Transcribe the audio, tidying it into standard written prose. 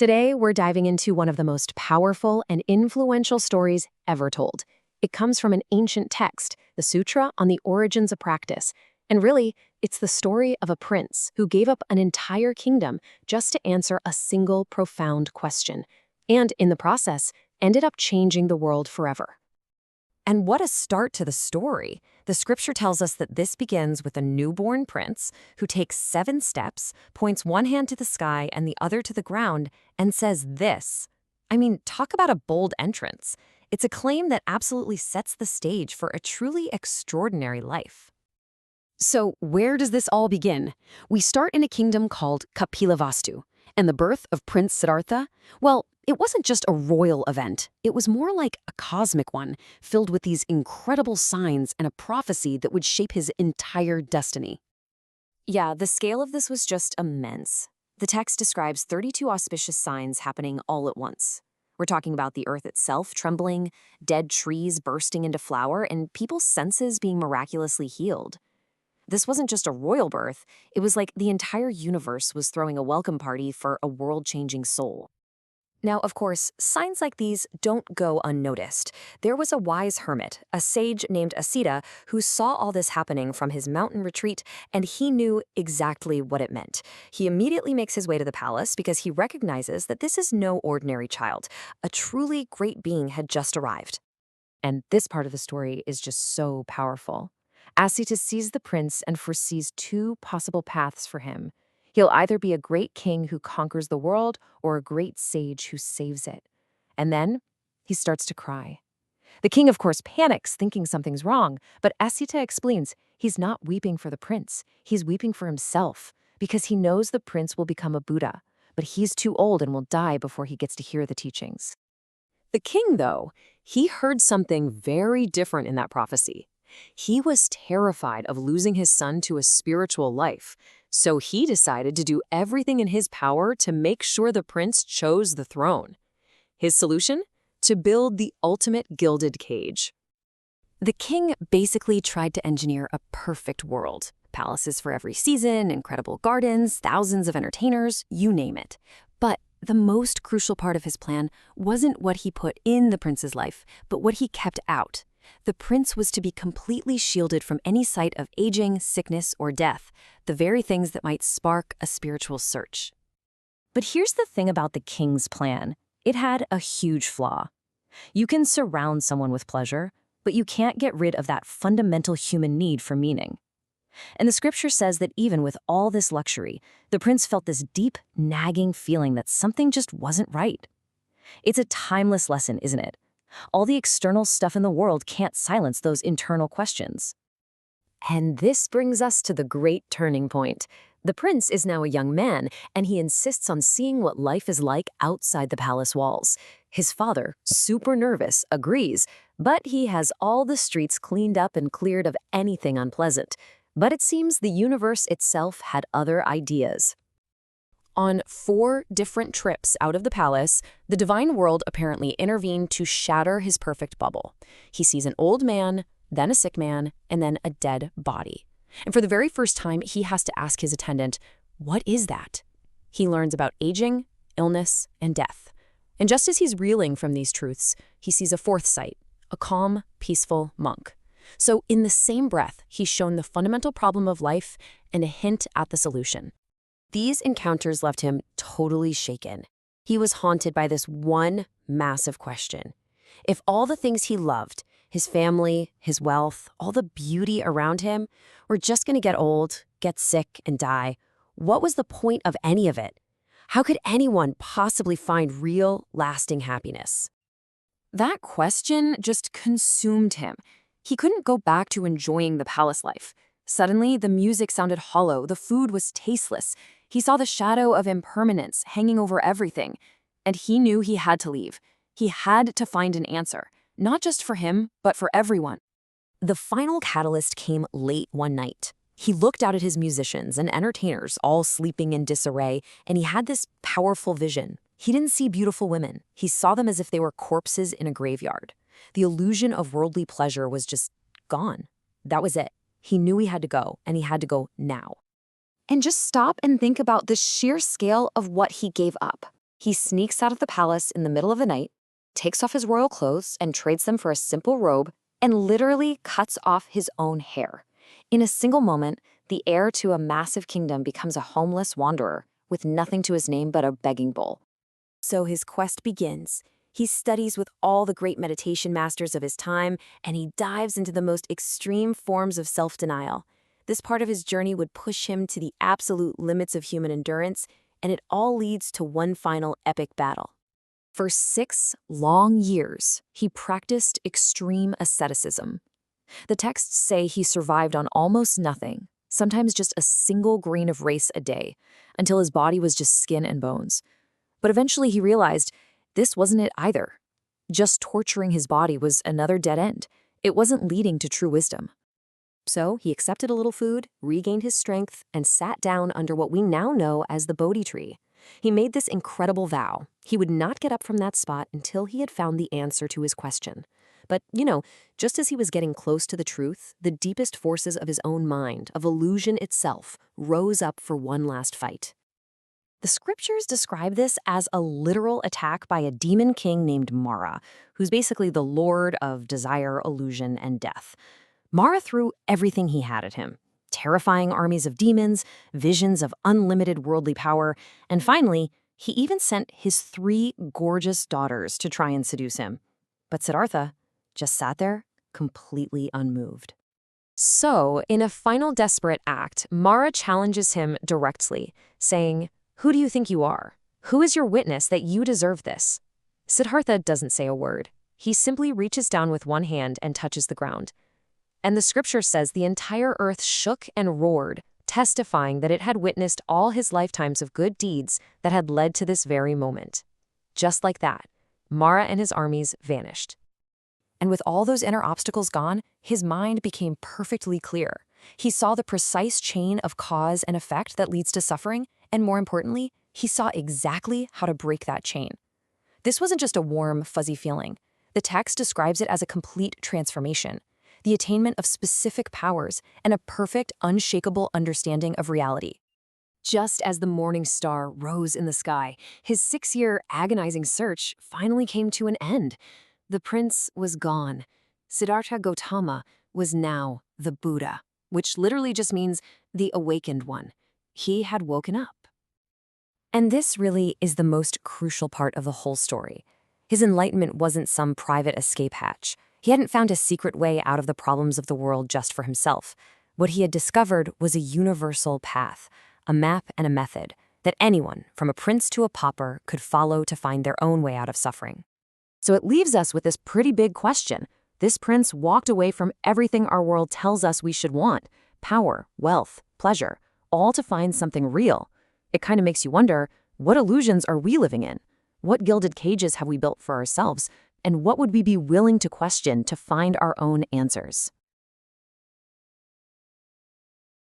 Today, we're diving into one of the most powerful and influential stories ever told. It comes from an ancient text, the Sutra on the Origins of Practice. And really, it's the story of a prince who gave up an entire kingdom just to answer a single profound question, and in the process, ended up changing the world forever. And what a start to the story. The scripture tells us that this begins with a newborn prince who takes 7 steps, points one hand to the sky and the other to the ground, and says this. I mean, talk about a bold entrance. It's a claim that absolutely sets the stage for a truly extraordinary life. So, where does this all begin? We start in a kingdom called Kapilavastu, and the birth of Prince Siddhartha, well, it wasn't just a royal event. It was more like a cosmic one, filled with these incredible signs and a prophecy that would shape his entire destiny. Yeah, the scale of this was just immense. The text describes 32 auspicious signs happening all at once. We're talking about the earth itself trembling, dead trees bursting into flower, and people's senses being miraculously healed. This wasn't just a royal birth, it was like the entire universe was throwing a welcome party for a world-changing soul. Now, of course, signs like these don't go unnoticed. There was a wise hermit, a sage named Asita, who saw all this happening from his mountain retreat, and he knew exactly what it meant. He immediately makes his way to the palace because he recognizes that this is no ordinary child. A truly great being had just arrived. And this part of the story is just so powerful. Asita sees the prince and foresees 2 possible paths for him. He'll either be a great king who conquers the world or a great sage who saves it. And then he starts to cry. The king, of course, panics, thinking something's wrong, but Asita explains he's not weeping for the prince. He's weeping for himself because he knows the prince will become a Buddha, but he's too old and will die before he gets to hear the teachings. The king, though, he heard something very different in that prophecy. He was terrified of losing his son to a spiritual life, so he decided to do everything in his power to make sure the prince chose the throne. His solution? To build the ultimate gilded cage. The king basically tried to engineer a perfect world. Palaces for every season, incredible gardens, thousands of entertainers, you name it. But the most crucial part of his plan wasn't what he put in the prince's life, but what he kept out. The prince was to be completely shielded from any sight of aging, sickness, or death, the very things that might spark a spiritual search. But here's the thing about the king's plan. It had a huge flaw. You can surround someone with pleasure, but you can't get rid of that fundamental human need for meaning. And the scripture says that even with all this luxury, the prince felt this deep, nagging feeling that something just wasn't right. It's a timeless lesson, isn't it? All the external stuff in the world can't silence those internal questions. And this brings us to the great turning point. The prince is now a young man, and he insists on seeing what life is like outside the palace walls. His father, super nervous, agrees, but he has all the streets cleaned up and cleared of anything unpleasant. But it seems the universe itself had other ideas. On 4 different trips out of the palace, the divine world apparently intervened to shatter his perfect bubble. He sees an old man, then a sick man, and then a dead body. And for the very first time, he has to ask his attendant, what is that? He learns about aging, illness, and death. And just as he's reeling from these truths, he sees a 4th sight, a calm, peaceful monk. So in the same breath, he's shown the fundamental problem of life and a hint at the solution. These encounters left him totally shaken. He was haunted by this one massive question. If all the things he loved, his family, his wealth, all the beauty around him, were just going to get old, get sick, and die, what was the point of any of it? How could anyone possibly find real, lasting happiness? That question just consumed him. He couldn't go back to enjoying the palace life. Suddenly, the music sounded hollow, the food was tasteless. He saw the shadow of impermanence hanging over everything, and he knew he had to leave. He had to find an answer, not just for him, but for everyone. The final catalyst came late one night. He looked out at his musicians and entertainers all sleeping in disarray, and he had this powerful vision. He didn't see beautiful women. He saw them as if they were corpses in a graveyard. The illusion of worldly pleasure was just gone. That was it. He knew he had to go, and he had to go now. And just stop and think about the sheer scale of what he gave up. He sneaks out of the palace in the middle of the night, takes off his royal clothes and trades them for a simple robe, and literally cuts off his own hair. In a single moment, the heir to a massive kingdom becomes a homeless wanderer with nothing to his name but a begging bowl. So his quest begins. He studies with all the great meditation masters of his time, and he dives into the most extreme forms of self-denial. This part of his journey would push him to the absolute limits of human endurance, and it all leads to one final epic battle. For 6 long years, he practiced extreme asceticism. The texts say he survived on almost nothing, sometimes just a single grain of rice a day, until his body was just skin and bones. But eventually he realized this wasn't it either. Just torturing his body was another dead end. It wasn't leading to true wisdom. So he accepted a little food, regained his strength, and sat down under what we now know as the Bodhi tree. He made this incredible vow. He would not get up from that spot until he had found the answer to his question. But, just as he was getting close to the truth, the deepest forces of his own mind, of illusion itself, rose up for one last fight. The scriptures describe this as a literal attack by a demon king named Māra, who's basically the lord of desire, illusion, and death. Māra threw everything he had at him. Terrifying armies of demons, visions of unlimited worldly power, and finally, he even sent his 3 gorgeous daughters to try and seduce him. But Siddhartha just sat there, completely unmoved. So, in a final desperate act, Māra challenges him directly, saying, "Who do you think you are? Who is your witness that you deserve this?" Siddhartha doesn't say a word. He simply reaches down with one hand and touches the ground. And the scripture says the entire earth shook and roared, testifying that it had witnessed all his lifetimes of good deeds that had led to this very moment. Just like that, Māra and his armies vanished. And with all those inner obstacles gone, his mind became perfectly clear. He saw the precise chain of cause and effect that leads to suffering, and more importantly, he saw exactly how to break that chain. This wasn't just a warm, fuzzy feeling. The text describes it as a complete transformation, the attainment of specific powers, and a perfect, unshakable understanding of reality. Just as the morning star rose in the sky, his 6-year agonizing search finally came to an end. The prince was gone. Siddhartha Gautama was now the Buddha, which literally just means the awakened one. He had woken up. And this really is the most crucial part of the whole story. His enlightenment wasn't some private escape hatch. He hadn't found a secret way out of the problems of the world just for himself. What he had discovered was a universal path, a map and a method that anyone, from a prince to a pauper, could follow to find their own way out of suffering. So it leaves us with this pretty big question. This prince walked away from everything our world tells us we should want: power, wealth, pleasure, all to find something real. It kind of makes you wonder, what illusions are we living in? What gilded cages have we built for ourselves? And what would we be willing to question to find our own answers?